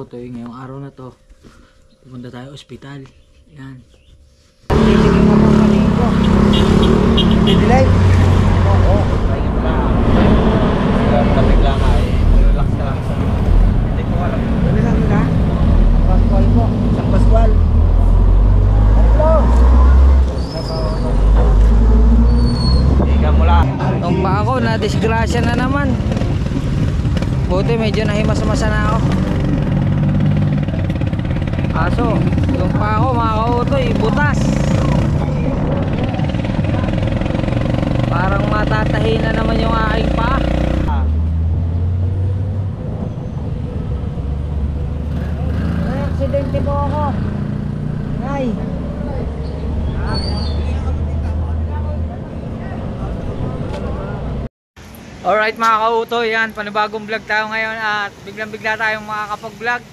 kautoy, ngayong araw na to pupunta tayo ospital. Yan. Live. Oo, pahinga pa lang. Kapag lang ay relax ka lang. Hindi ko alam. Ano lang ka? Pascual po. Isang Pascual. Hello. Higa mo lang. Itong pa ako, na-disgrasya na naman. Buti medyo nahimas-masa na ako. Kaso, yung pa ako mga kautoy, butas. Parang matatahi na naman yung aking paa. May aksidente po ako. Nay. Alright mga kautoy, yan, panibagong vlog tayo ngayon at biglang-bigla tayong makakapag-vlog.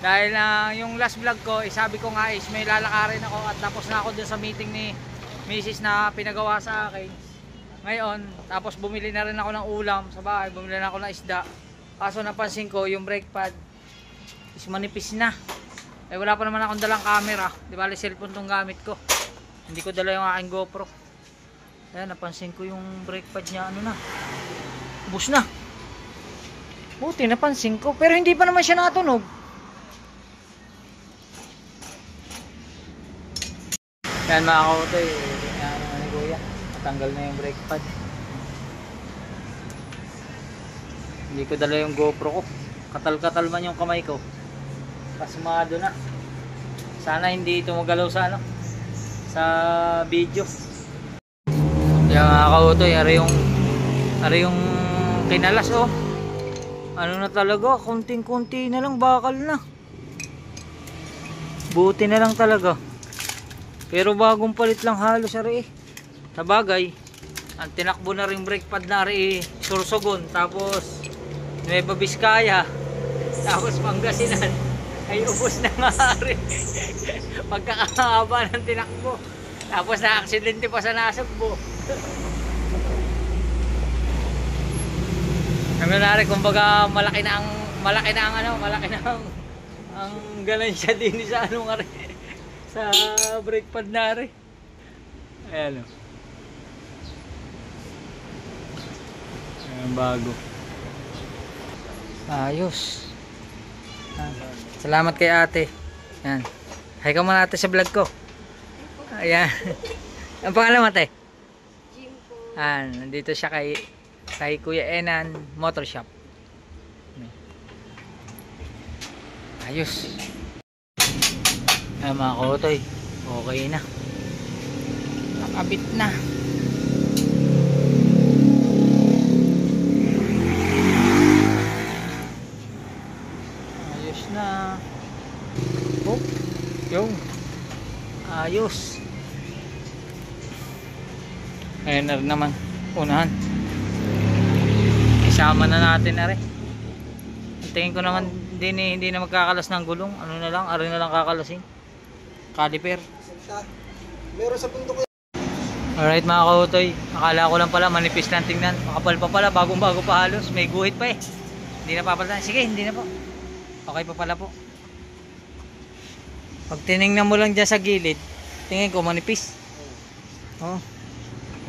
Dahil yung last vlog ko, sabi ko nga is may lalakarin ako at tapos na ako dun sa meeting ni Mrs. na pinagawa sa akin. Ngayon, tapos bumili na rin ako ng ulam sa bahay, bumili na ako ng isda. Kaso napansin ko, yung brake pad is manipis na. Eh wala pa naman akong dalang camera, di ba, cellphone tong gamit ko. Hindi ko dala yung aking GoPro. Ayan, napansin ko yung brake pad niya, ano na, ubos na. Buti napansin ko, pero hindi pa naman siya natunog. Yan mga kautoy, yan ni Kuya, natanggal na yung brake pad. Hindi ko dala yung GoPro ko, katal-katal man yung kamay ko, pasmado na. Sana hindi ito magalaw sa ano, sa video. Yan mga kautoy, ari yung kinalas oh. Ano na talaga, konting-konti na lang, bakal na. Buti na lang talaga. Pero bagong palit lang halos ari eh. Sabagay, ang tinakbo na ring brake pad na ari eh, Sorsogon, tapos Nueva Vizcaya, tapos Pangasinan ay ubos na nga ari. Pagkakahaba ng tinakbo, tapos na-aksidente pa sa Nasugbo. Ano na rin, kumbaga malaki na ang ganansya din sa ano nga rin, sa brake pad na rin. Ayan o. Ayan, bago. Ayos. Salamat kay ate. Ayan. Hi ka muna ate sa vlog ko. Ayan. Ang pangalan mo ate? Jim po. Ayan, nandito siya kay Kuya Enan Motor Shop. Ayos. Ay mga kautoy, okay na, nakabit na. Ayos na. Oh, yung ayos. Ayan na rin naman unahan, isama na natin na rin. Tingin ko naman hindi na magkakalas ng gulong. Ano na lang, ari na lang kakalasin, caliper. Meron sa bundok. Alright mga kautoy, akala ko lang pala manipis lang tingnan, makapal pa pala, bagong bago pa halos, may guhit pa eh. Hindi na papalitan. Sige, hindi na po, okay pa pala po. Pag tinignan mo lang dyan sa gilid, tingin ko manipis. Oh,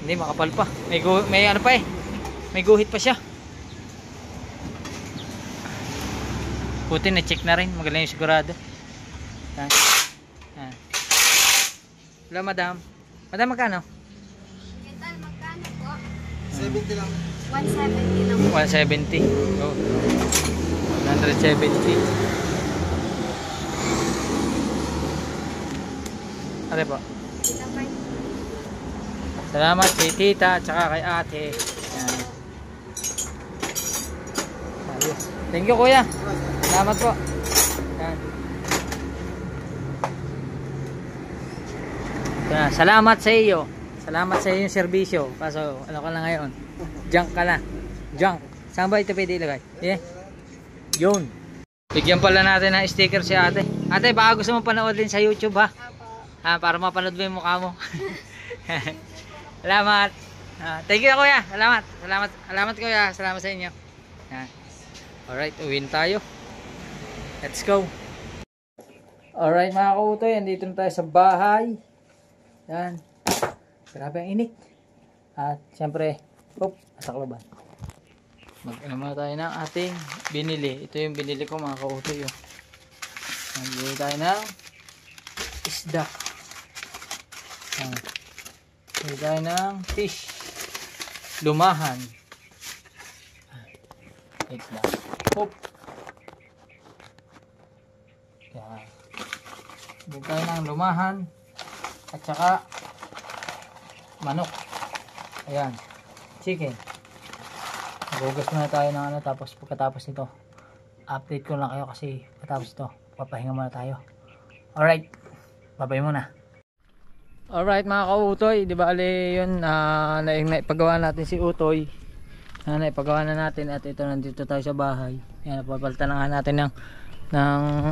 hindi, makapal pa, may ano pa eh, may guhit pa siya. Puti na check na rin, magaling yung sigurado. Hello madam. Madam, magkano? Kental, magkano po? 70 lang. 170 lang po. 170. Oh. 170. Ano po? Kita pa. Salamat kay tita at saka kay ate. Yan. Ayos. Thank you kuya. Salamat po. Yan. Yan. Salamat sa iyo. Salamat sa iyong serbisyo. Kaso ano ka lang ngayon? Junk ka na. Junk. Saan ba ito pwede ilagay? Yeah. Yun. Bigyan pala natin ng sticker si ate. Ate, baka gusto mo panoodin sa YouTube ha? Apo. Para mapanood mo yung mukha mo. Salamat. Thank you kuya. Salamat. Salamat kuya. Salamat sa inyo. Alright, uwin tayo. Let's go. Alright mga kautoy, andito na tayo sa bahay. Yan. Grabe ang init. At syempre, nasa kalaban. Mag-ano muna tayo ng ating binili. Ito yung binili ko mga kautoy. Magbili tayo ng isda. Magbili tayo ng fish. Lumahan. Isda. Yan. Magbili tayo ng lumahan. At saka manok. Ayan. Chicken. Magugas muna tayo ng ano, tapos pagkatapos nito update ko lang kayo kasi pagkatapos ito papahinga muna tayo. Alright, babay muna. Alright mga kautoy, di ba ali yun naipagawa natin si Utoy, naipagawa na natin at ito nandito tayo sa bahay. Yan, napapalitan na nga natin ng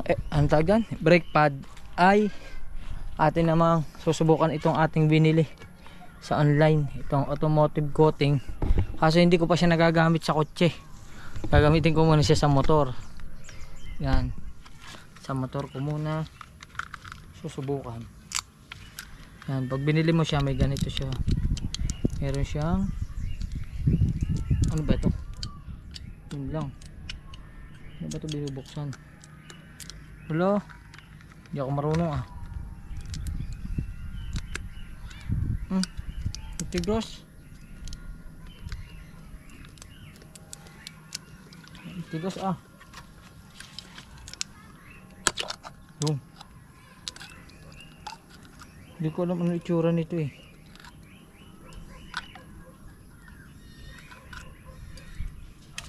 ano tawag dyan? Brake pad. Ay atin namang susubukan itong ating binili sa online, itong automotive coating. Kaso hindi ko pa siya nagagamit sa kotse, gagamitin ko muna siya sa motor. Yan, sa motor ko muna susubukan. Yan, pag binili mo siya may ganito siya, meron siyang ano ba ito, yun lang, ano ba ito binubuksan? Wala, hindi ako marunong Tigros. Tigros Yung. Hindi ko alam ano itsura nito eh.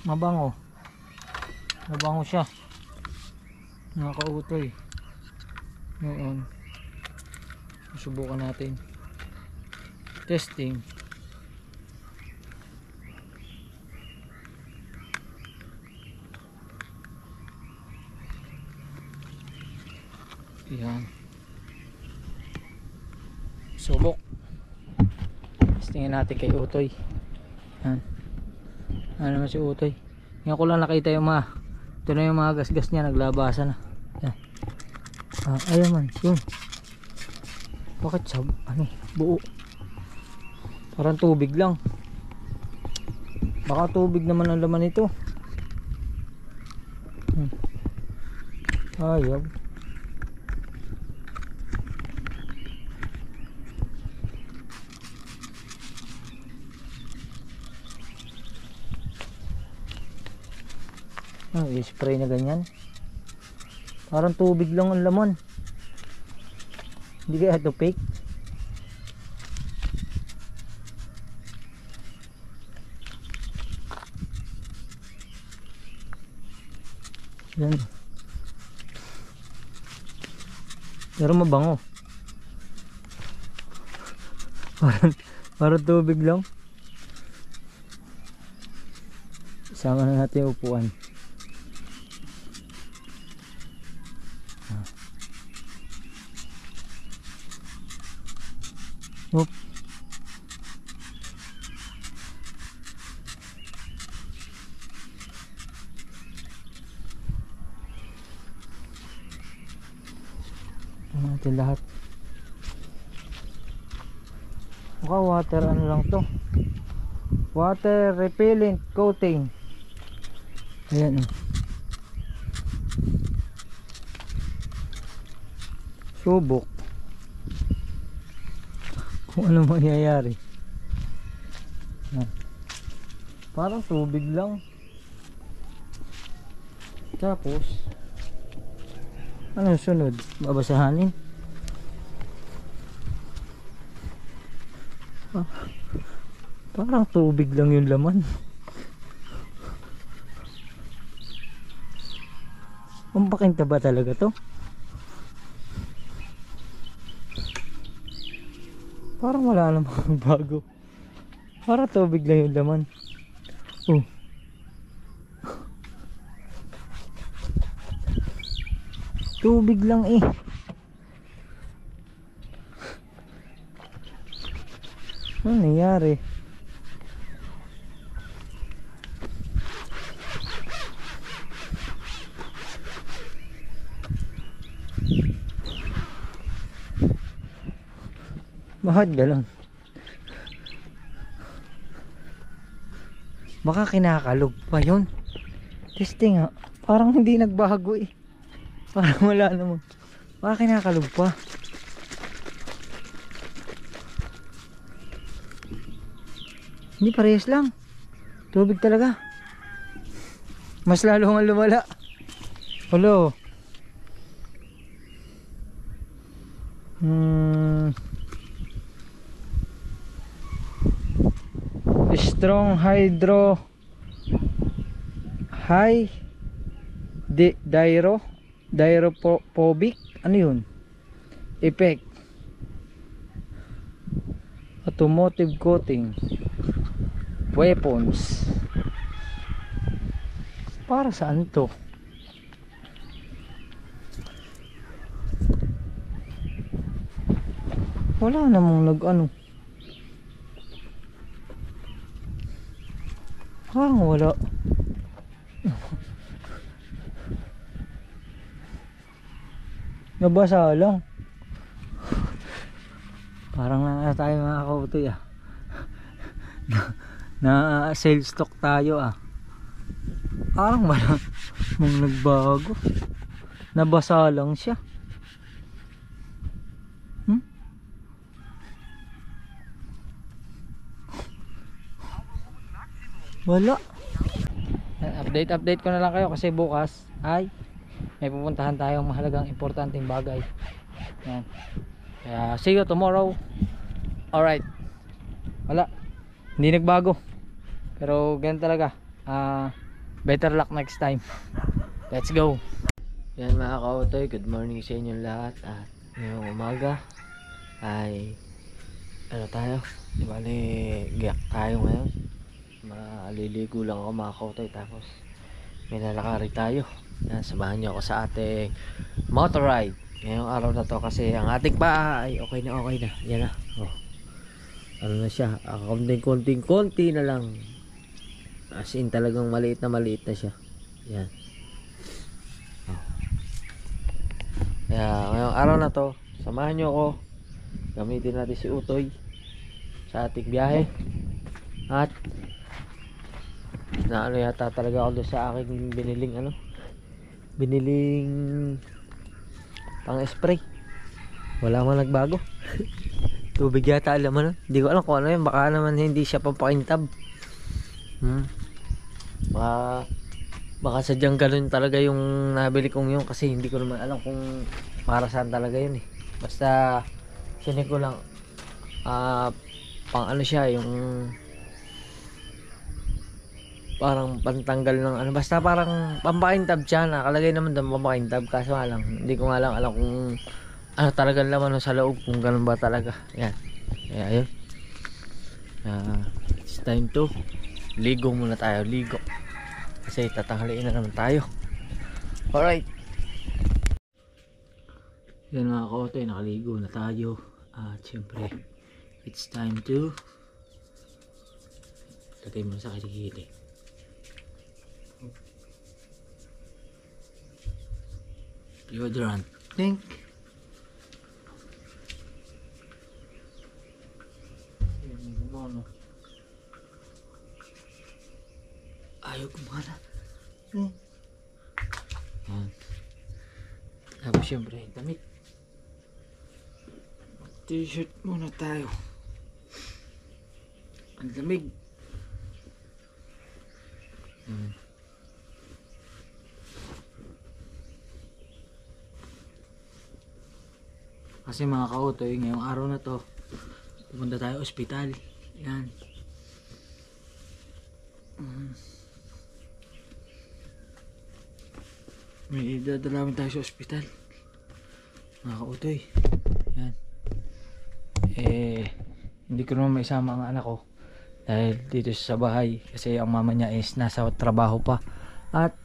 Mabango. Mabango siya. Nakakautoy. Ngayon. Susubukan natin. Testing. Yan. Subok. Testingin natin kay Utoy. Yan. Ano naman si Utoy. Ngayon ko lang nakita yung ito na yung mga gasgas niya, naglabasan na. Yan. Ayun man. Yun. Bakit buo? Parang tubig lang. Baka tubig naman ang laman nito. Ayaw. I-spray na ganyan. Parang tubig lang ang laman. Hindi kaya ito fake? Yan. Pero mabango. Parang tubig lang. Isama na natin yung upuan. Oop. Natin lahat. Mukha water ano lang to, water repellent coating. Ayan subok kung ano mangyayari. Parang tubig lang, tapos ano sunod? Babasahanin. Parang tubig lang yung laman. Umpakinta ba talaga to? Parang wala namang bago. Parang tubig lang yung laman. Tubig lang eh. Ano nangyari? Bakit galang? Baka kinakalog pa yun. Testing nga. Parang hindi nagbago eh. Parang wala naman. Baka kinakalog pa. Hindi, parehas lang. Tubig talaga. Mas lalo nga lumala. Hello. Strong hydrophobic, ano yun? Effect. Automotive coating. Weapons. Para saan to? Wala namang nag-ano. Parang wala. Nabasa lang. Parang na tayo mga kautoy ah. na sales stock tayo ah. Parang wala mong nagbago. Nabasa lang siya. Wala. Update ko na lang kayo kasi bukas ay may pupuntahan tayong mahalagang importanteng bagay. Yan. Kaya see you tomorrow. Alright. Wala. Hindi nagbago. Pero ganun talaga. Better luck next time. Let's go. Yan mga kautoy, good morning sa inyong lahat. At ngayong umaga ay ano tayo? Di ba giyak tayo ngayon? Maliligo lang ako mga kautoy, tapos may lalakari tayo. Yan, samahan nyo ako sa ating motor ride ngayong araw na to kasi ang ating paa ay okay na. Yan na. Oh. Ano na siya? Konting-konti na lang. As in talagang maliit na siya. Yan. Oh. Kaya ngayong araw na to, samahan nyo ako. Gamitin natin si Utoy sa ating biyahe. At na ano yata talaga ako doon sa aking biniling pang spray. Wala man nagbago. Tubig yata, alam mo na. Hindi ko alam kung ano yun. Baka naman hindi siya pampakintab. Baka sadyang ganun talaga yung nabili kong yun, kasi hindi ko naman alam kung para saan talaga yun eh. Basta sinig ko lang pang ano siya, yung parang pantanggal ng ano, basta parang pampakintab siya. Nakalagay naman doon pampakintab, kaso nga lang hindi ko nga lang alam kung ano talaga naman sa loob, kung ganun ba talaga. Yan. Kaya ayun, it's time to ligo muna tayo. Ligo kasi tatanghaliin na naman tayo. Alright. Yan mga kautoy, nakaligo na tayo. At syempre it's time to lagay mo sa kilikili. Deodorant. Think. Ayaw kumana. Tapos syempre damit. T-shirt muna tayo. Ang lamig. Kasi mga kautoy, ngayong araw na to pupunta tayo ospital. Yan. May dadalawin tayo sa ospital mga kautoy. Yan. Hindi ko naman maisama ang anak ko dahil dito sa bahay kasi ang mama niya is nasa trabaho pa, at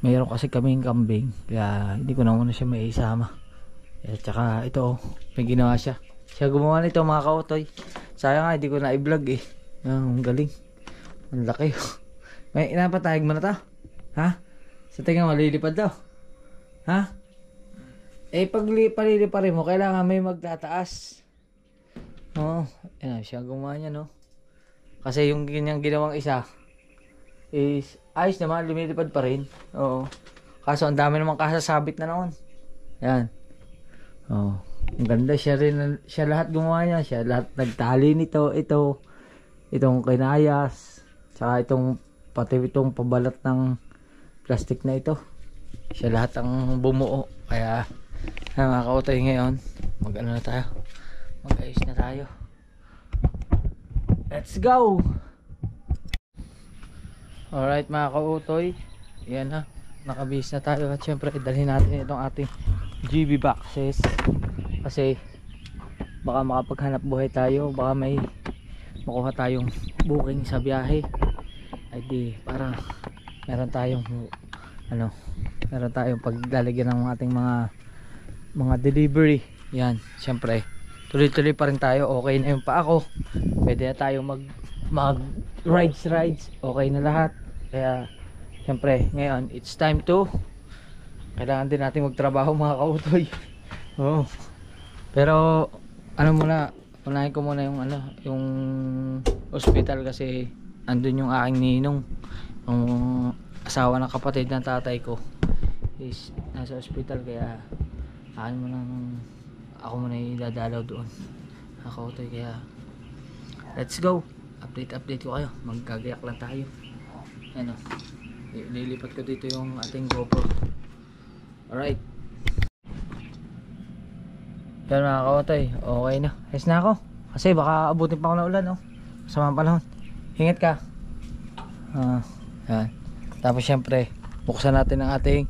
mayroon kasi kaming kambing, kaya hindi ko naman siya maisama. At saka ito, may ginawa siya gumawa nito mga kautoy. Sayang nga hindi ko na i-vlog eh. Ang galing, ang laki. May inapatayag mo na ta? Ha? Sa tingin malilipad daw? Ha? Pag paliliparin mo kailangan may magtataas. Oo, yan siya gumawa niya, no? Kasi yung kanyang ginawang isa is ayos naman, lumilipad pa rin. Oo. Kaso ang dami namang kasasabit na noon. Yan. Oo. Ang ganda siya rin, siya lahat gumawa niya. Siya lahat nagtali nito, itong kinayas, tsaka pati itong pabalat ng plastic na ito. Siya lahat ang bumuo. Kaya, mga kautoy ngayon, mag-ano na tayo. Mag-ayos na tayo. Let's go! Alright mga kautoy, yan na, nakabihis na tayo at syempre dalhin natin itong ating GB boxes kasi baka makapaghanap buhay tayo, baka may makuha tayong booking sa biyahe, ay di para meron tayong paglalagyan ng ating mga delivery. Yan, syempre tuloy-tuloy pa rin tayo, okay na yung pa ako, pwede na tayo mag rides, okay na lahat. Kaya syempre ngayon it's time to kailangan din natin magtrabaho mga kautoy. Oh. Pero unahin ko muna yung hospital kasi andun yung aking ninong, yung asawa ng kapatid ng tatay ko is nasa hospital, kaya ako muna idadalaw doon mga kautoy. Kaya let's go, update ko kayo, magkagayak lang tayo. Ano, lilipat ko dito yung ating GoPro. Alright, yan mga kautoy, okay na, ayos na ako kasi baka abutin pa ako ng ulan, masamang panahon. Ingat ka. Yan. Tapos syempre buksan natin ang ating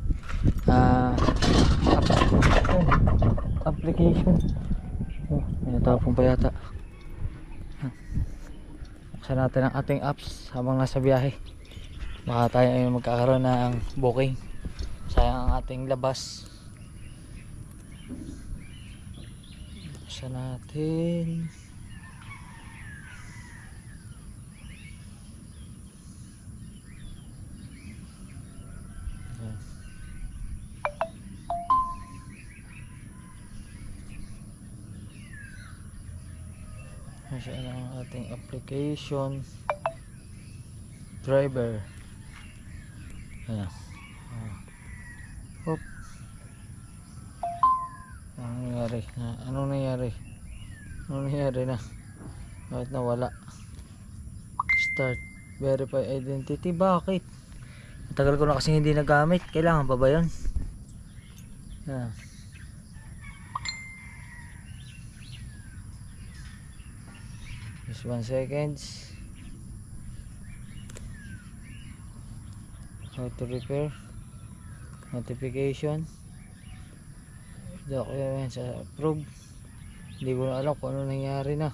application. May natapong pa yata. Buksan natin ang ating apps habang nasa biyahe, baka tayo ay magkakaroon ng booking. Sayang ang ating labas. Buksan natin. Ayan ang ating application. Driver. Ayan. Hop. Anong nangyari na? Bakit nawala? Start. Verify identity. Bakit? Matagal ko na kasi hindi nagamit. Kailangan pa ba yun? Ayan. Just 1 seconds. How to repair. Notification. Documents approve. Hindi ko na alam kung ano nangyari na.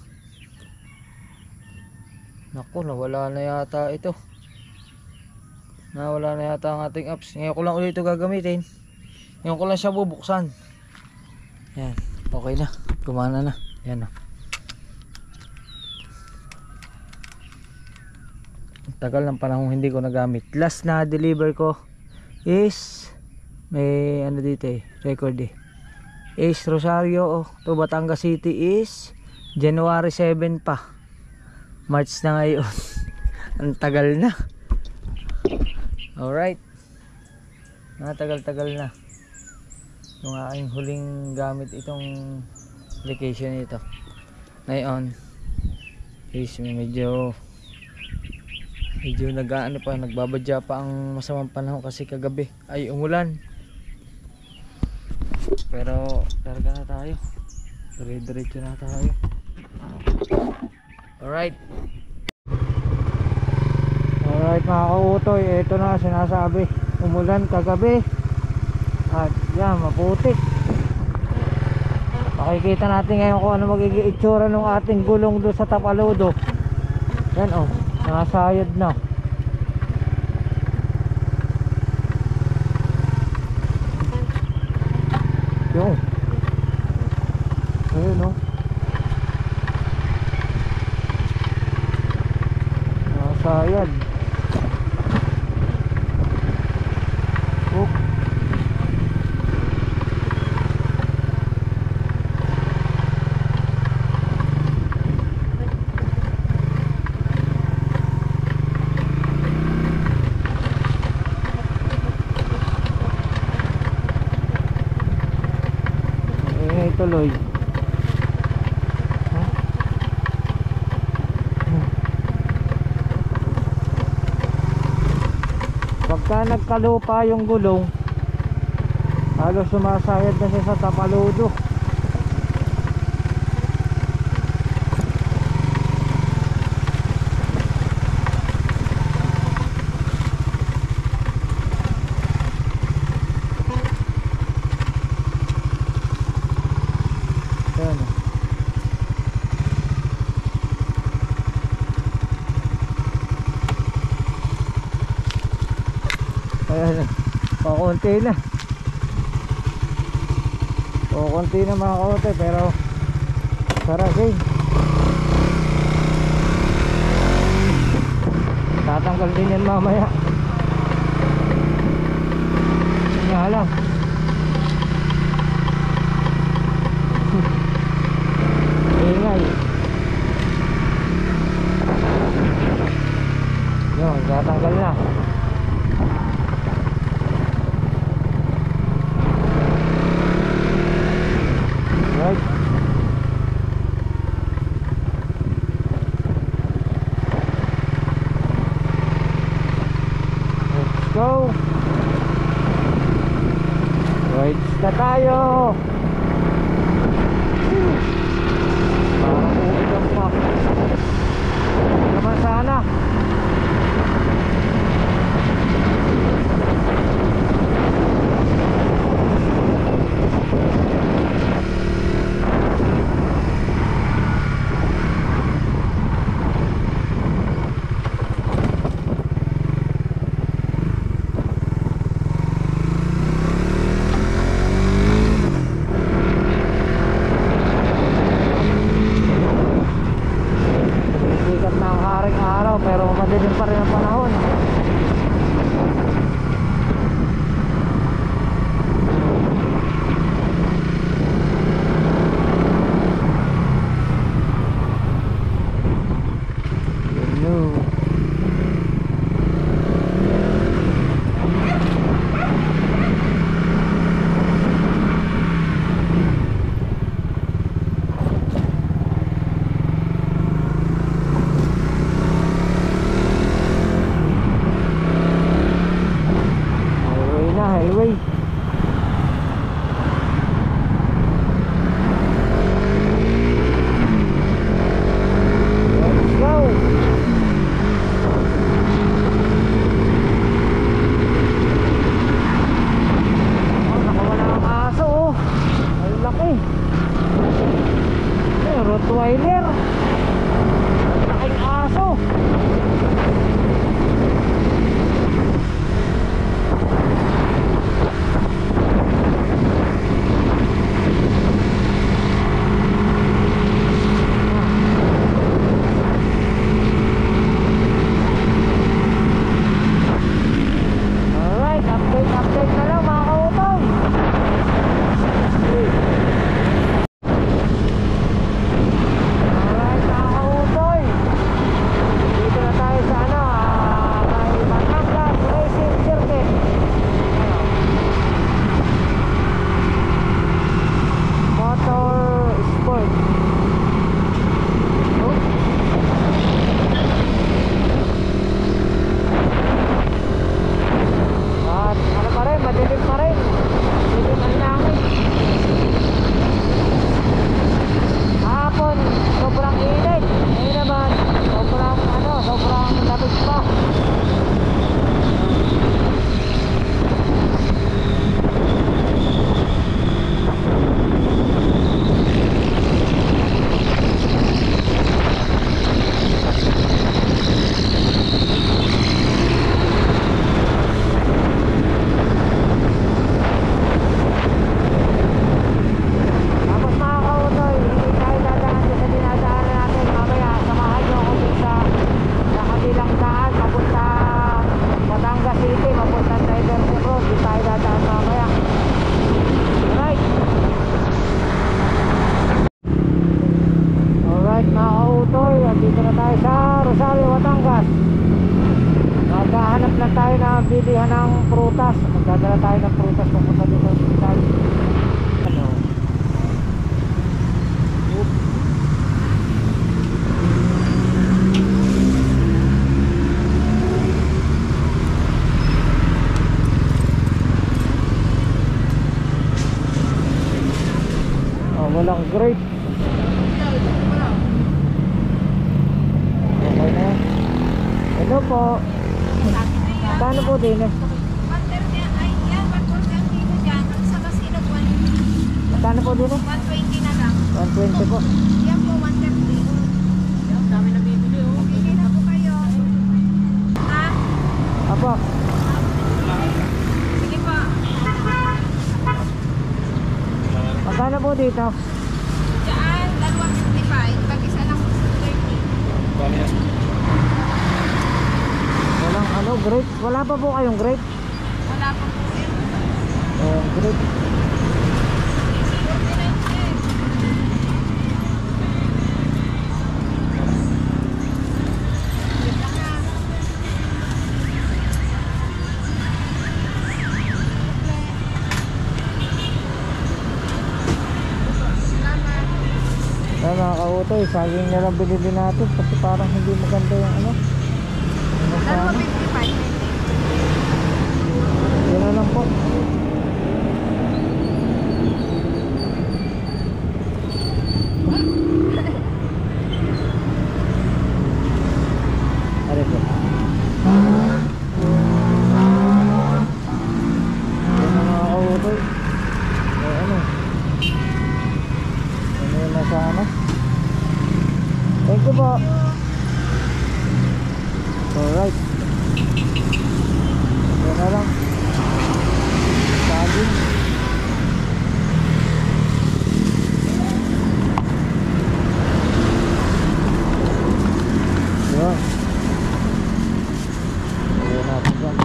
Naku, nawala na yata ito. Nawala na yata ang ating apps. Ngayon ko lang ulit ito gagamitin. Ngayon ko lang siya bubuksan. Yan, okay na. Gumana na. Yan o. Tagal ng panahon hindi ko nagamit. Last na deliver ko is may dito record is Rosario to Batangas City is January 7 pa. March na ngayon. Ang tagal na. Alright, tagal na yung aking huling gamit itong application ito. Ngayon is medyo nagbabadya pa ang masamang panahon kasi kagabi ay umulan. Pero karga na tayo, diretso na tayo. Alright mga kautoy, ito na sinasabi, umulan kagabi at yan, maputik. Makikita natin ngayon kung ano magiging itsura ng ating gulong doon sa Tapaludo. Yan nakasayad na. Yung ayun nakasayad. tuloy. Pagka nagkalupa yung gulong, halos sumasayad na siya sa tapaludo. Ayan. Ayan, kukunti na. Kukunti na mga kaote, pero sarap eh. Tatanggal din yan mamaya. Nga lang. Ingay. Yun, tatanggal na. Right. Let's go. Right na tayo. Parang uwigan pa. Naman sana. Sikat na ang haring araw pero madilim pa rin ang panahon. Hello. Highway na, highway. Let's go. Oh, nakawala ang aso oh. Ang laki. Rottweiler. Laking aso. Alright, update na lang mga kautong. Alright mga kautoy, walang grade. Okay na yan. Hello po. Paano po din eh? 130 ay yan, 140 ang kilo dyan. Ang sa Masinag, Paano po din eh? 120 na lang. 120 po. Yan po, 130. Dami na bibili oh. Bili na po kayo. Ha? Apo. Sige po. Magkano po dito? Diyan, 255. Pag isa lang 30. Walang ano, grade? Wala pa po kayong grade? Wala pa po eh. Grade. 49 eh. Yun lang ha. Salamat. Kaya mga kautoy, saging na lang binili natin kasi parang hindi maganda yung ano. Ano sa ano? 255. Yun na lang po. Ano po? Yun na mga kautoy. Ano? Ano yun na sa ano? Thank you po. Alright. Yan na lang. Saging. Yan. Ayan natin yan.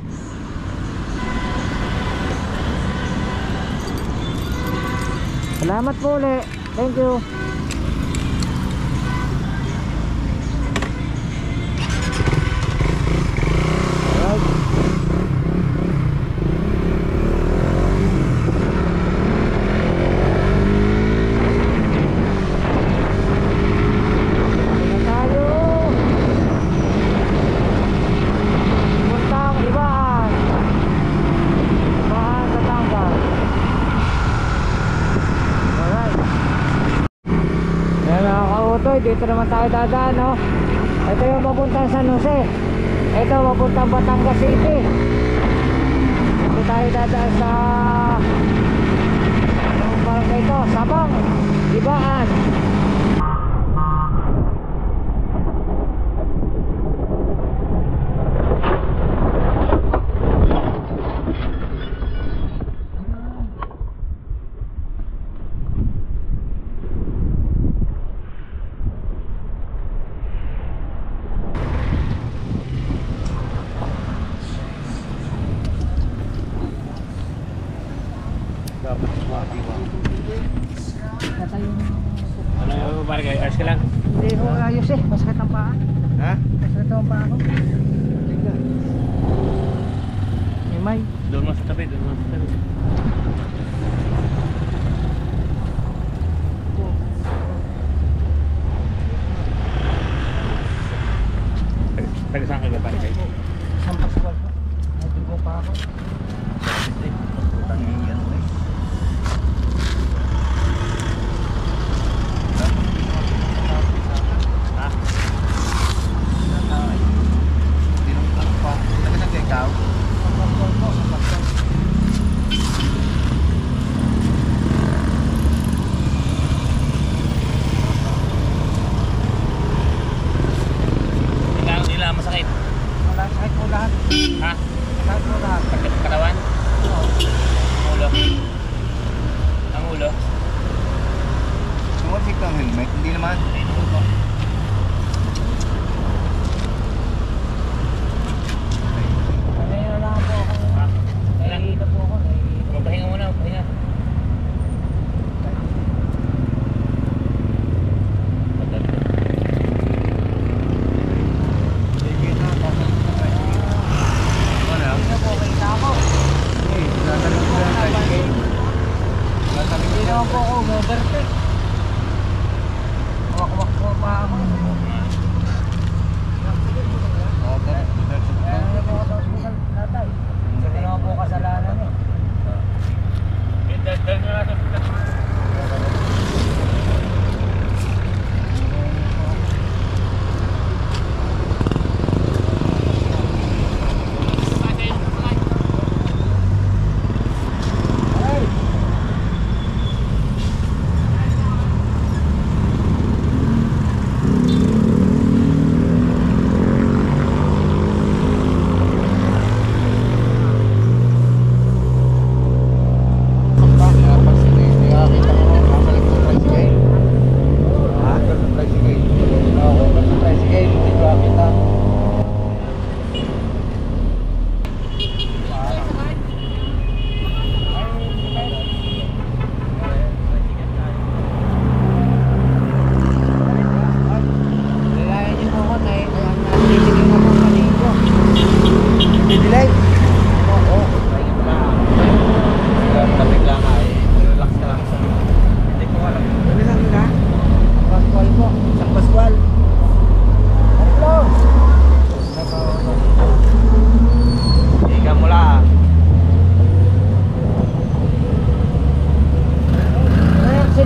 Salamat po ulit. Thank you. Dito naman tayo dadaan, no? Ito yung papuntang San Jose. Ito papuntang Batangas City. Dito tayo dadaan sa yung barangay ito, Sabang, Ibaan. Ano ba kayo? Ayos ka lang? Hindi ko ayos eh, masakit ang paa. Ha? Masakit ang paa ko. May Doon mo sa tabi, doon mo sa tabi. Taga saan kayo ba kayo? isang Pascual po. Natigo pa ako. Nila masakit. Wala, sakit po lahat. Ha? Sakit po lahat. Sakit sa katawan? Ang ulo? Ang ulo? Sumabik ang helmet, hindi naman. Ay, ang ulo. Ngayon na lang po ako. Ha? Nahihita po ako. Magpahinga muna, magpahinga. Hindi na po, kita ako. Hindi naman po ako overtake. Wakwak po pa ako. Kaya na po ako sa hospital, tatay. Hindi naman po kasalanan eh. Dahil nga sa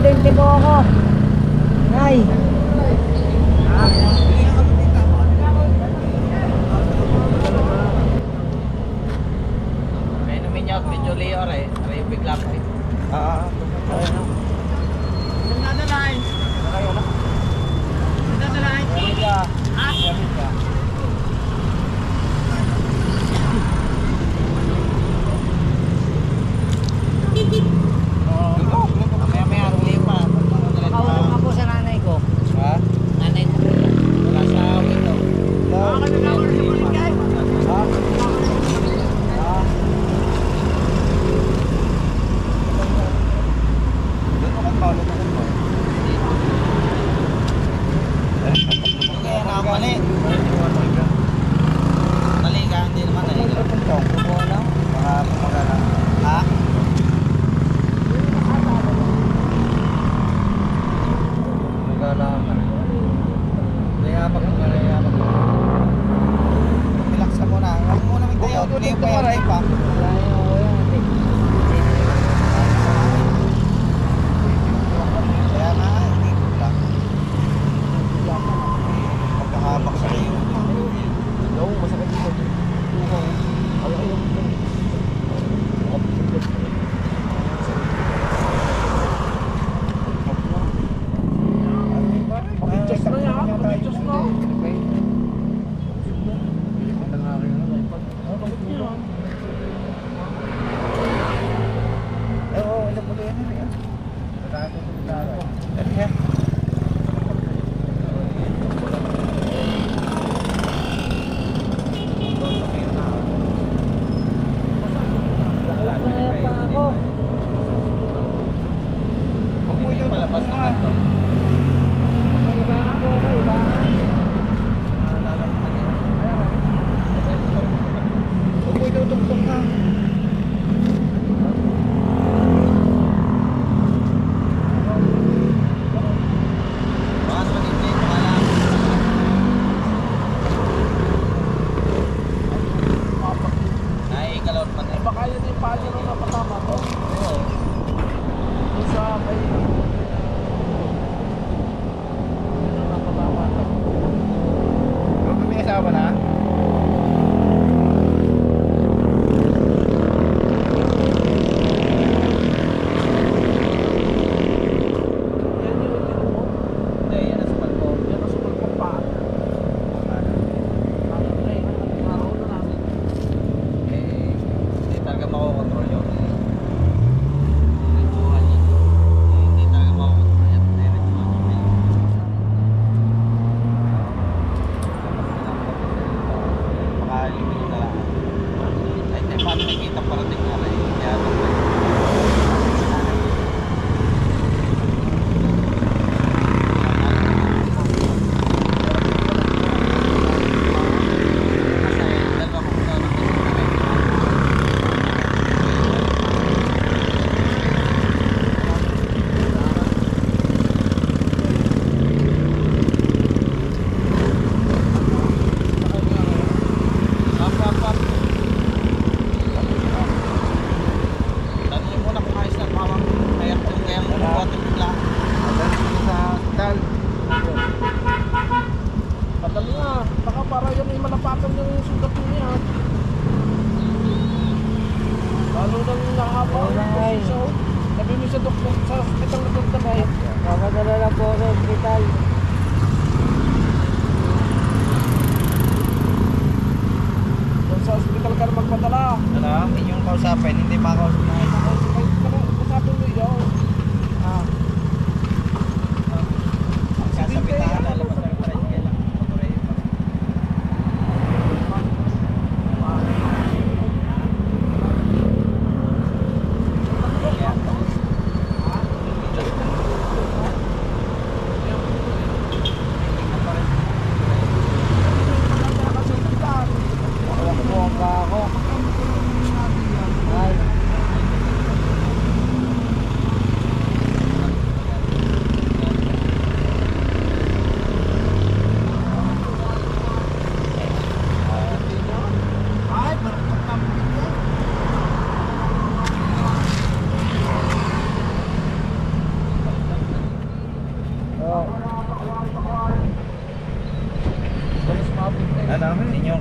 Presidente po ako. Nay. May numinyaw, medyo Leo rin. May bigla ko eh. Nakawala nga po sa nanay ko. Nanay ko. Wala sa window. Mali. Mali ka, hindi naman mali. Ha? Relax ka muna. Huwag muna magtayo. Tuloy pa yan. Kaya nga, hindi ko lang. Pagkahabak sa iyo. Masakit dito.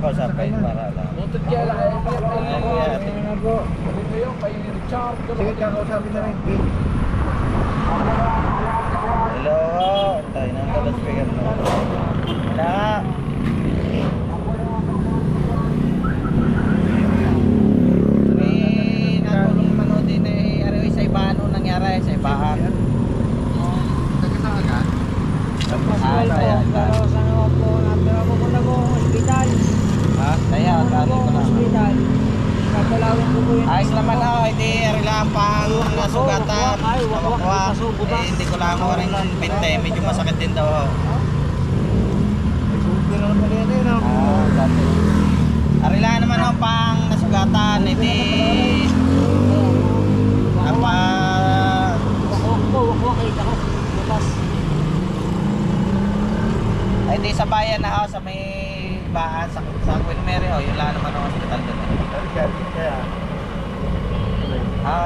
lang kausapin para lang. Sige, kakausapin na rin. Hello, tayo nang dalas speaker mo. Wala. May natulong manood din sa ibahan nung nangyari sa ibahan. Saya. Saya, tali ko lang. Ayos naman ako, hindi lang pang nasugatan. Nawakwa. Hindi ko lang ako rin binte, medyo masakit din daw ako. Arila naman ako pang nasugatan, hindi apa ay di sa bayan na ako sa may bahan sa Queen Mary yun lang naman ang hospital doon.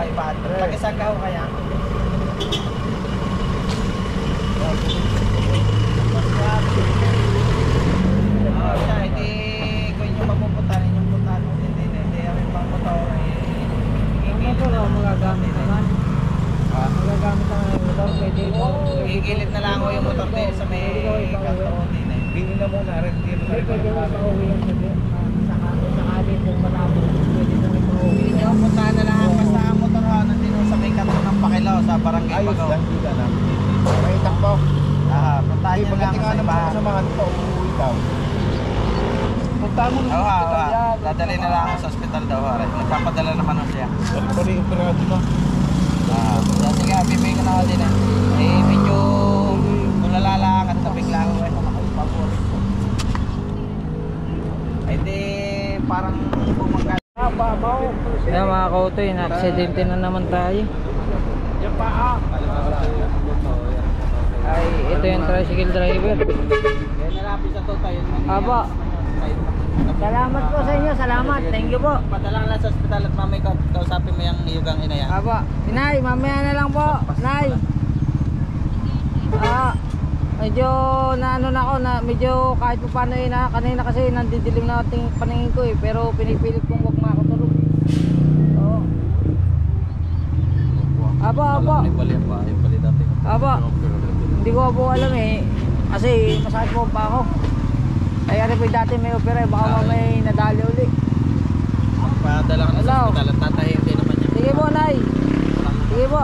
Iba. Tagisang ka ho kaya? Siya, hindi kung yung mapupuntahan yung puntahan mo hindi ang pang motor Magagamit naman. Magagamit ang motor. Pwede mo. Igilid na lang ako yung motor din sa may kanto din eh. Bili na muna rin. Pwede mo pauwi yung sabi. Sakali kung matapos. Pwede na rin pauwi. Hindi nyo puntahan na lang basta ang motor ho nandito sa may kanto ng Pakilaw sa barangay Ayos Pagaw. lang, hindi ka na. May takbo. Puntahan nyo lang sa ibahan. Samahan pa, uuwi daw. Punta mo Oo, dadali na lang ako sa ospital daw. Nagpapadala naman ako siya. Bali, operado na. Sige, bibigyan ko na ako din eh. Medyo tulala lang at nabigla ako eh. Ay di, parang bumanggal. Kaya mga kautoy, na-aksidente na naman tayo. Ay, ito yung tricycle driver. Kaya nalapit sa to tayo. Aba. Salamat po sa inyo, salamat. Thank you po. Padala lang sa ospital at mamay kausapin mo yung iyugang ina yan. Aba, Inay, mamaya na lang po. Nay. Medyo na ano na ako na medyo kahit pa paano kanina kasi nandidilim na ating paningin ko eh, pero pinipilit kong wag makatulog. Oo. Aba. Hindi ko po alam eh. Kasi masakit po pa ako. Ay ano po dati may opera, baka mamay nadali uli. Magpadala ka na sa ospital at tatahin din naman yan. Sige po, Nay. Sige po.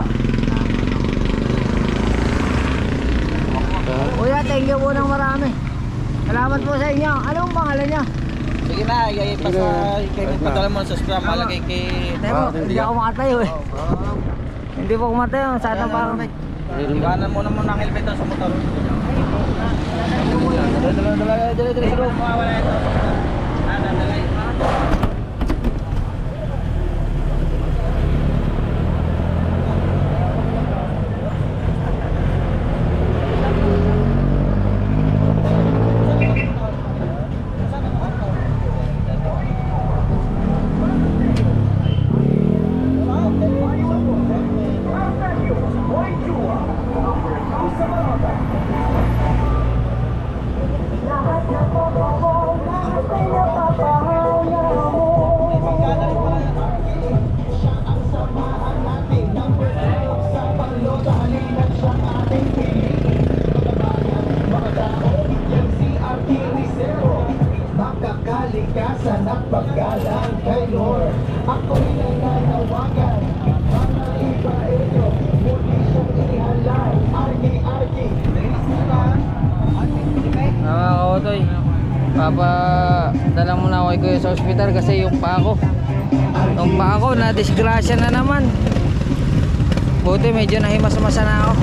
Kuya, thank you po ng marami. Salamat po sa inyo. Anong pangalan niya? Sige na, padala mo sa ospital, malagay kay... Temo, hindi ako makatayo eh. Hindi po kumatayo, sana pa ako. Iwanan mo na muna ang helmet sa motor. Dali. Mawawala ito. Dadalay. Kalikasan at paggalang kay Lord. Ako'y nananawagan mga Ibaeño, muli siyang inihalay. Arki Mga kautoy, papadala muna ako kay Kuya sa ospital kasi yung paa ko na disgrasya na naman. Buti medyo nahimas-masa na ako.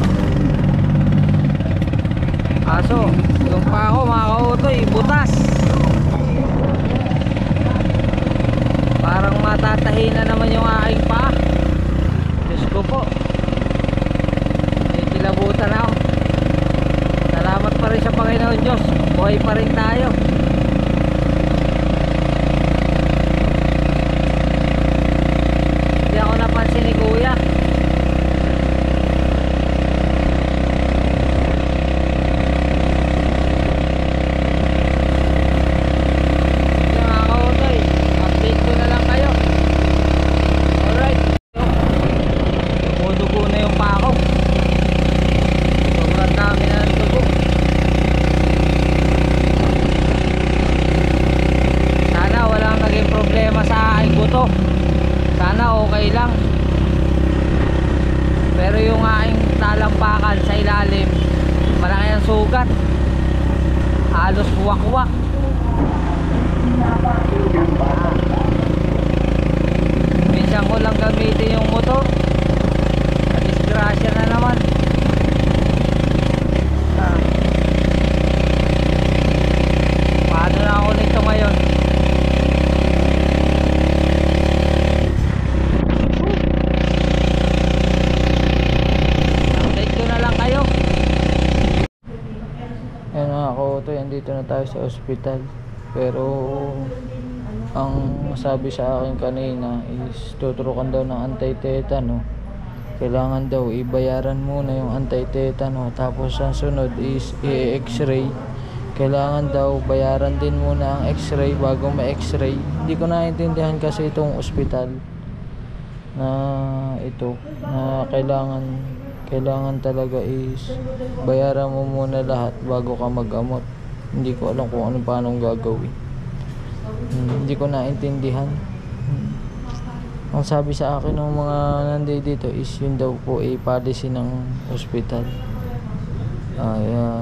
Kaso yung paa ko mga kautoy, butas. Parang matatahi na naman yung aking paa. Diyos ko po, may kilabutan ako. Salamat pa rin sa Panginoon Diyos, buhay pa rin tayo. Hindi ako napansin ni Kuya. Hindi bakal sa ilalim, malaki ang sugat, halos wakwak. Minsan ko lang gamitin yung motor, disgrasya na naman. Paano na ako nito ngayon? Update ko na lang kayo. Ayan mga kautoy, andito na tayo sa ospital. Pero ang sabi sa akin kanina is tuturukan daw ng anti-tetano. Kailangan daw ibayaran muna yung anti-tetano, tapos ang sunod is i-x-ray. Kailangan daw bayaran din muna ang x-ray bago ma-x-ray. Hindi ko naintindihan kasi itong ospital na ito na kailangan talaga is bayaran mo muna lahat bago ka mag-gamot. Hindi ko alam kung ano paano gagawin. Hindi ko naintindihan. Ang sabi sa akin ng mga nandito is yun daw po policy ng ospital.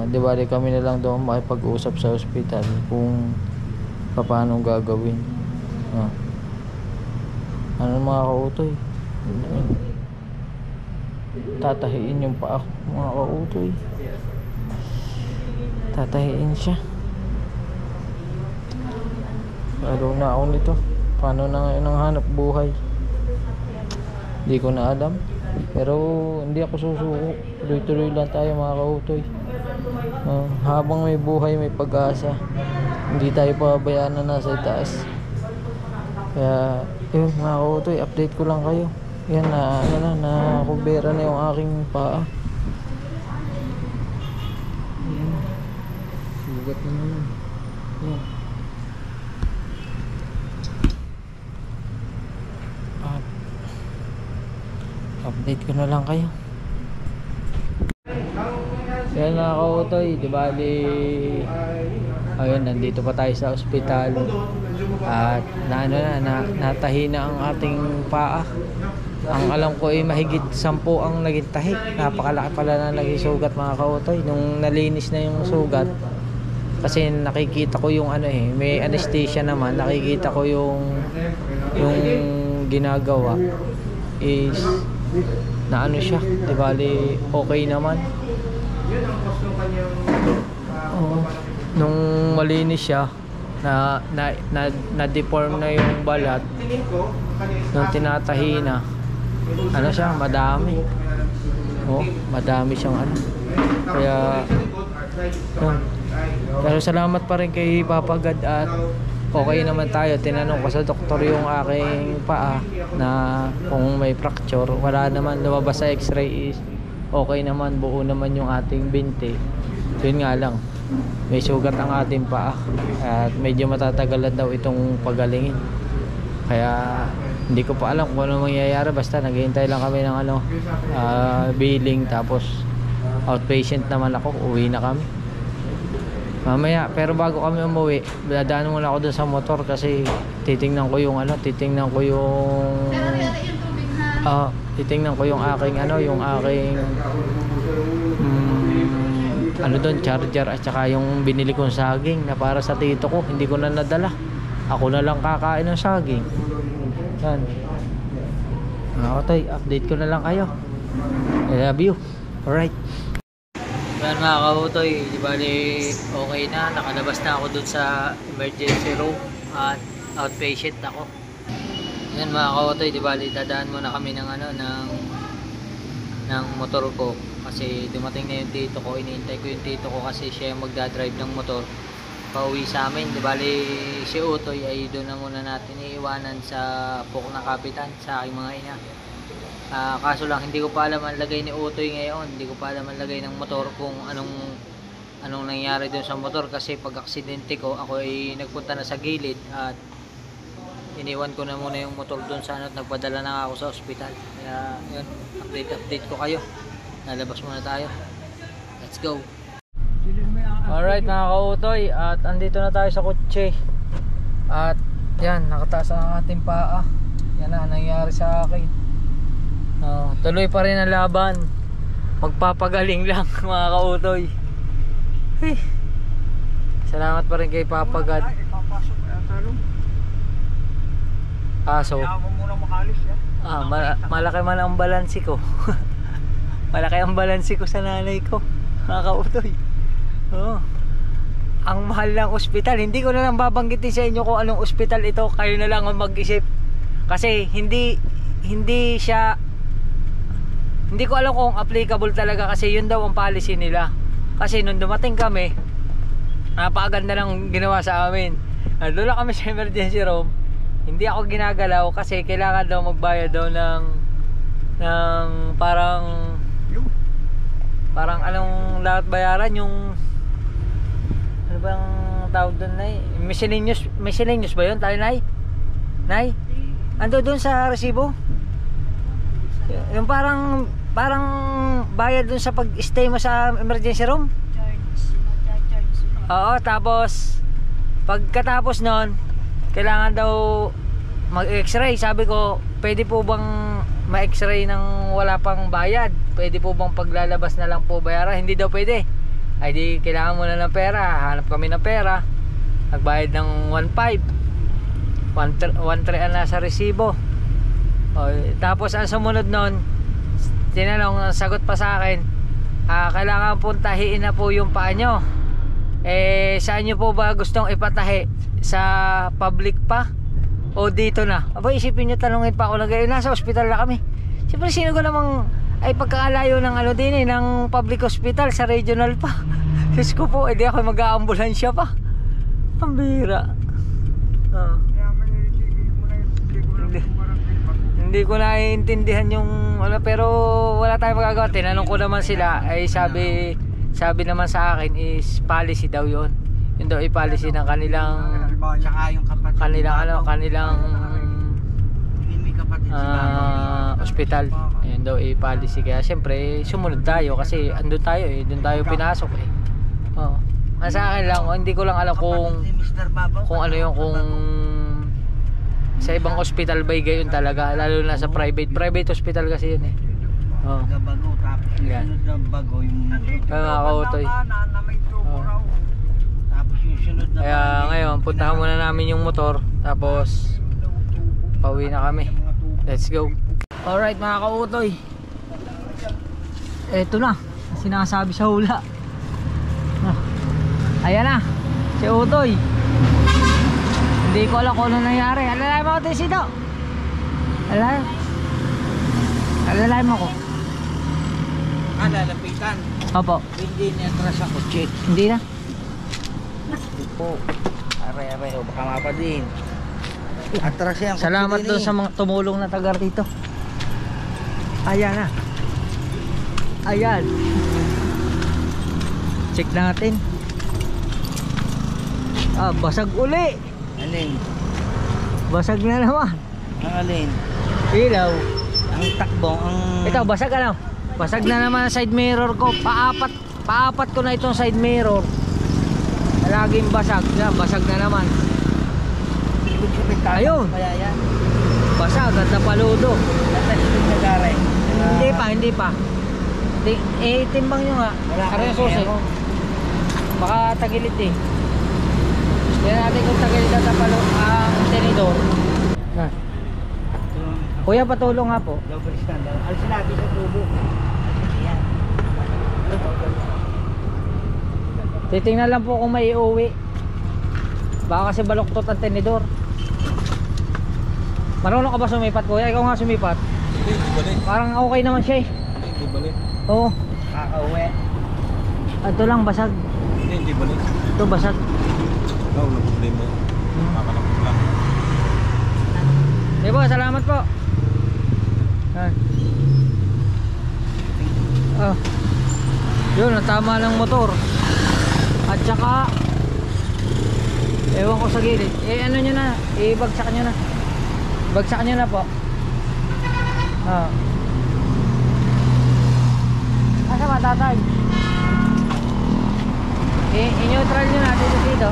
Di ba kami na lang daw makipag-usap sa ospital kung paano gagawin. Ano mga kautoy? Tatahiin yung paa ko mga kautoy. Tatahiin siya. Lalo na ako nito. Paano na ngayon ang hanap buhay? Hindi ko na alam. Pero hindi ako susuko. Tuloy-tuloy lang tayo mga kautoy. Habang may buhay, may pag-asa. Hindi tayo pabayaan na nasa itaas. Kaya yun mga kautoy, update ko lang kayo. Yan na kubera na yung aking paa. Yan. Sugat na naman. Yan. Update ko na lang kayo. Yan mga kautoy, di bali ayun, nandito pa tayo sa ospital at natahi na ang ating paa. Ang alam ko ay mahigit 10 ang naging tahi. Napakalaki pala na naging sugat mga kautoy. Nung nalinis na yung sugat, kasi nakikita ko yung may anesthesia naman, nakikita ko yung ginagawa is na siya, di bali okay naman. Nung malinis siya, na-deform na yung balat. Nung tinatahi na, siya, madami. Madami siyang Kaya yun. Pero salamat pa rin kay Papa God at okay naman tayo. Tinanong ko sa doktor yung aking paa na kung may fracture. Wala naman, lumabas sa x-ray is okay naman, buo naman yung ating binti. Yun nga lang, may sugat ang ating paa at medyo matatagalan daw itong pagalingin. Kaya hindi ko pa alam kung ano mangyayari. Basta naghihintay lang kami ng billing, tapos outpatient naman ako, uwi na kami mamaya. Pero bago kami umuwi, dadaan muna ako dun sa motor kasi titingnan ko yung aking doon, charger at saka yung binili kong saging na para sa tito ko, hindi ko na nadala. Ako na lang kakain ng saging. Yan. Okay, update ko na lang kayo. I love you. Alright. Yan mga kautoy, di bali okay na, nakalabas na ako dun sa emergency room at outpatient ako. Yan mga kautoy, di bali dadaan muna kami ng motor ko kasi dumating na yung tito ko. Iniintay ko yung tito ko kasi siya yung magdadrive ng motor pauwi sa amin. Di bali si Utoy ay doon na muna natin iiwanan sa Pok na Kapitan sa aking mga ina. Kaso lang hindi ko pa alam ang lagay ni Utoy ngayon. Hindi ko pa alam ang lagay ng motor kung anong nangyari doon sa motor kasi pag aksidente ko ako ay nagpunta na sa gilid at iniwan ko na muna yung motor doon sa at nagpadala na ako sa ospital. Kaya yun, update ko kayo. Nalabas muna tayo. Let's go. Alright mga kautoy, at andito na tayo sa kotse. At yan, nakataas ang ating paa. Yan na nangyari sa akin. Tuloy pa rin ang laban. magpapagaling lang mga kautoy. Hey. Salamat pa rin kay Papa God. Ipapasok kaya talong. So Kaya mo muna makalis yan. malaki man ang balansi ko. Malaki ang balansi ko sa nanay ko mga kautoy. Oo. Ang mahal ng ospital. Hindi ko na lang babanggitin sa inyo kung anong ospital ito. Kayo na lang ang mag-isip. Kasi hindi ko alam kung applicable talaga, kasi yun daw ang policy nila. Kasi nung dumating kami, napakaganda ng ginawa sa amin. Doon lang kami sa emergency room. Hindi ako ginagalaw kasi kailangan daw magbayad daw ng parang anong lahat bayaran, yung ano bang tawag doon, Nay? Miscellaneous ba yun tayo, Nay? Nay? Ando doon sa resibo? Yung parang bayad dun sa pag-stay mo sa emergency room. Oo, tapos pagkatapos nun, kailangan daw mag-x-ray. Sabi ko, pwede po bang ma-x-ray ng wala pang bayad? Pwede po bang paglalabas na lang po bayaran? Hindi daw pwede. Ay di, kailangan mo na ng pera. Hanap kami ng pera. Nagbayad ng 1.5. 1.3 ang nasa resibo. Tapos ang sumunod nun, tinanong, sagot pa sa akin, kailangan puntahiin na po yung paa nyo. Saan nyo po ba gustong ipatahi? Sa public pa? O dito na? Aba, isipin nyo, tanongin pa ako na gayon. Nasa ospital na kami. Siyempre, sino ko namang ay pagkakalayo ng ano din ng public hospital sa regional pa. Diyos ko po, edi ako mag-aambulansya pa. Ang bira. Kaya may itigil mo na yung Hindi ko naiintindihan yung ano, pero wala tayong magagawa. Tinanong ko naman sila, ay sabi naman sa akin is policy daw yun. Yun daw ay policy ng kanilang Tsaka yung kapatid. kanilang May kapatid sila. ospital. Yun daw ay policy, kaya siyempre sumunod tayo kasi andun tayo doon tayo pinasok Oo. Ang sa akin lang, hindi ko lang alam kung ano yung kung sa ibang hospital ba gayon talaga, lalo na sa private hospital kasi yun Oo. Bago, tapos yung Yan. sunod na bago yung Kaya mga kautoy. na may tubo raw. tapos yung sunod na Kaya ngayon, puntahan muna namin yung motor, tapos pauwi na kami. Let's go. Alright mga kautoy, eto na sinasabi sa hula. Ayan na si Utoy. Hindi ko alam kung ano nangyari. Alalayan mo ako, Tesito. Alalayan mo ko. lalapitan. Opo. Hindi niya atras sa kotse. Hindi na. Po. Are-are, o baka mapadin. Atras yan. Salamat doon sa mga tumulong na taga rito. Ayan na. Ayan. Check natin. Basag uli. Alin? Basag na naman. Ang alin? Ilaw. Ang takbo, ang... Ito, basag ano? Basag na naman ang side mirror ko. Paapat ko na itong side mirror. Laging basag. Yan, basag na naman. Ayun. Kaya yan. Basag at napaludo. Hindi pa. Timbang nyo nga. Kaya susi. Baka tagilid eh. Tignan natin kung tagilid at napalo ang tenidor. Kuya, patulong nga po. Double standard. Alisin natin sa tubo. Ayan. Titingnan lang po kung may iuwi. Baka kasi baluktot ang tenidor. Marunong ka ba sumipat, kuya? Ikaw nga sumipat. Hindi balik. Parang okay naman siya eh. Hindi balik. Oo. Kakauwi. Ito lang basag. Hindi balik. Ito basag. Ikaw na problema. Kakalapit lang. Sige po, salamat po. Yun, natama ng motor. At saka ewan ko sa gilid. Ano nyo na, ibagsak nyo na. Bagsak nyo na po. Asa matatag? I-neutral nyo na dito.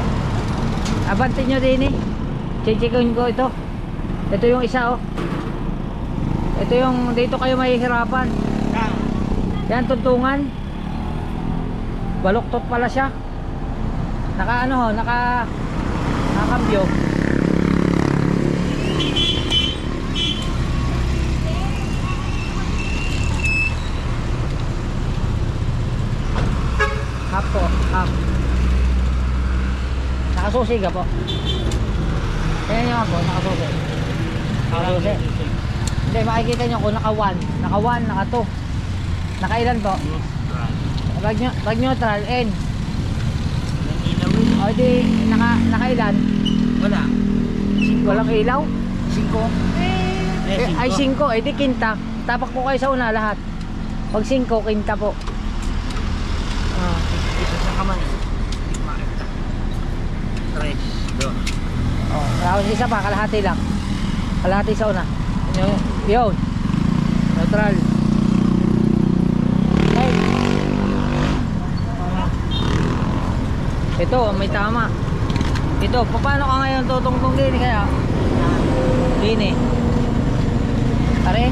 Abantin nyo din eh. Chichikin ko ito. Ito yung isa oh. Ito yung dito kayo mahihirapan. Yan, tuntungan. Baluktot pala siya. Naka ano ho, nakakambyo. Half po, half. Nakasusi ka po. Kaya nyo nga po, nakasusi. Nakasusi. Hindi, makikita nyo kung naka 1, naka 1, naka 2. Naka ilan po? Rag neutral, N. O di, naka ilan? Wala. Walang ilaw? 5. Ay 5, eh di kinta. Tapak po kayo sa una lahat. Pag 5, kinta po. Isa sa kamay. 3, 2. Oh, tapos isa pa, kalahati lang. Kalahati sa una. Yun. Neutral. Hey. Ito, may tama. Ito, paano ka ngayon tutungtong din kaya? Dini. Pare?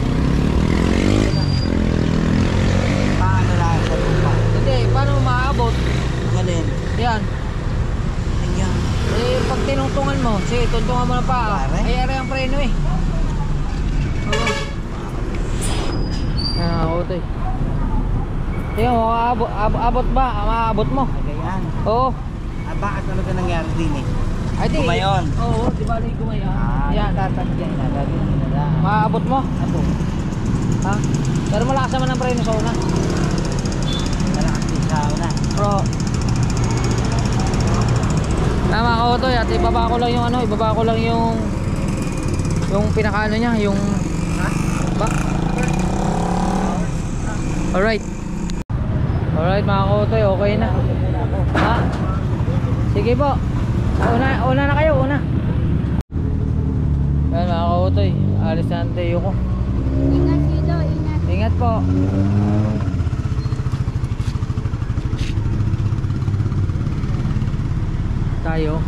Paano lang sa lupa? Hindi, paano maabot? Malin. Yan. Ayan. Eh, pag tinungtungan mo, sige, tuntungan mo na pa. Pare? Ay, aray ang preno eh. Ah, utoy. Tingnan mo, abot ba? Maabot mo. Ayan. Oo. Bakit talaga nangyari din eh? Ay, di. Gumayon. Oo, di ba rin gumayon? Yan. Tatagyan na. Gagawin nila. Maabot mo? Ako. Ha? Pero malakas naman ang preno sa una. Malakas din sa una. Pro. Tama ka, utoy. At ibaba ko lang yung ano, ibaba ko lang yung pinakaano niya, yung ba? Alright. Alright mga kautoy, okay na. Ha? Sige po. Una na kayo, una. Yan mga kautoy, alis na ang tayo ko. Ingat dito, ingat. Ingat po. Tayo.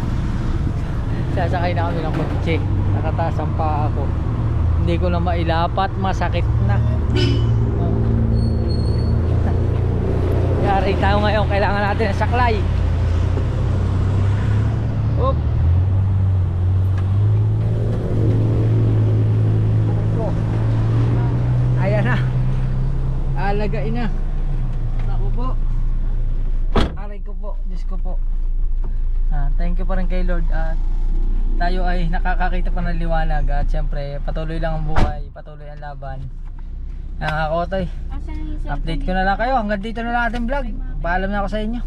Sasakay na kami ng kotse. Nakataas ang paa ako. Hindi ko na mailapat, masakit na. Yari tayo ngayon, kailangan natin ng saklay. Oop. Ayan na. Alagain na. Naku po. Aray ko po, Diyos ko po. Thank you pa rin kay Lord at tayo ay nakakakita pa ng liwanag at syempre patuloy lang ang buhay, patuloy ang laban. Ako tayo. Update ko na lang kayo. Hanggang dito na lang ating vlog. Paalam na ako sa inyo.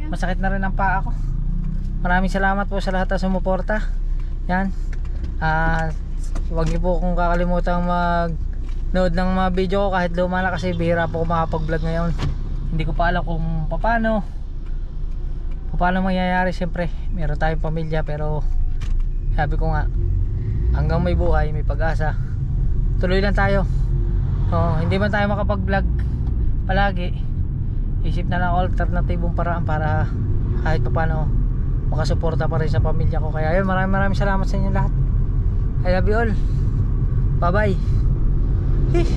Masakit na rin ang paa ko. Maraming salamat po sa lahat na sumuporta. Yan. Huwag niyo po kung kakalimutan mag-nood ng mga video ko kahit luma na kasi bihira po ako makapag-vlog ngayon. Hindi ko pa alam kung paano mangyayari. Siyempre meron tayong pamilya pero sabi ko nga hanggang may buhay may pag-asa. Tuloy lang tayo. Hindi man tayo makapag-vlog palagi, isip na lang alternatibong paraan para kahit paano makasuporta pa rin sa pamilya ko. Kaya yun, maraming salamat sa inyo lahat. I love you all. Bye bye.